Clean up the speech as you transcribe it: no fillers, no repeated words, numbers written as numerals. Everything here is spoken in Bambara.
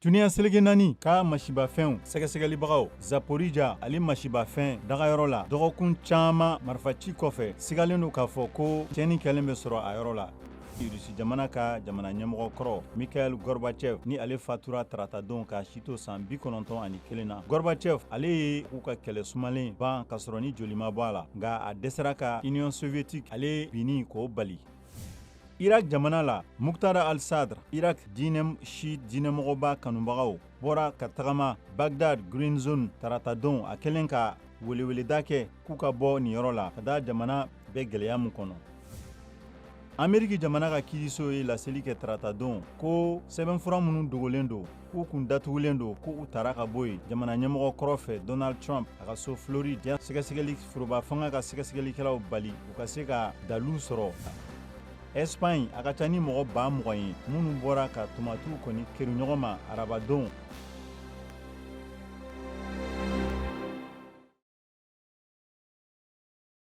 Tuniya selege naani ka masibafɛnw sɛgɛsɛgɛlibagaw Zaporija ale masibafɛn dagayɔrɔ la dɔgɔkun caman marifaci kɔfɛ sigalen don k'a fɔ ko tiɲɛni kɛlen bɛ sɔrɔ a yɔrɔ la. Rusi jamana ka jamana ɲɛmɔgɔ kɔrɔ Mikhail Gorbachev ni ale fatura taratadenw ka sito san 91 na. Gorbachev ale ye u ka kɛlɛ sumalen ban ka sɔrɔ ni joli ma bɔ a la nka a dɛsɛra ka Union Soviétique ale binni k'o bali. Irak jamana la Muqtada al-Sadr Irak shi diinɛmɔgɔba kanubagaw bɔra ka tagama Baghdad Green Zone taratadenw a kɛlen ka weleweleda kɛ k'u ka bɔ nin yɔrɔ la ka da jamana bɛ gɛlɛya min kɔnɔ. Ameriki jamana ka kiiriso ye laseli kɛ taratadenw ko sɛbɛnfura minnu dogolen don k'u kun datugulen don k'u tara ka bɔ yen jamana ɲɛmɔgɔ kɔrɔ fɛ Donald Trump a ka so Floride sɛgɛsɛgɛli foroba fanga ka sɛgɛsɛgɛlikɛlaw bali u ka se ka dalu sɔrɔ. Espagne a ka ca ni mɔgɔ 20,000 ye minnu bɔra ka tomatiw kɔni kɛru ɲɔgɔn ma arabadenw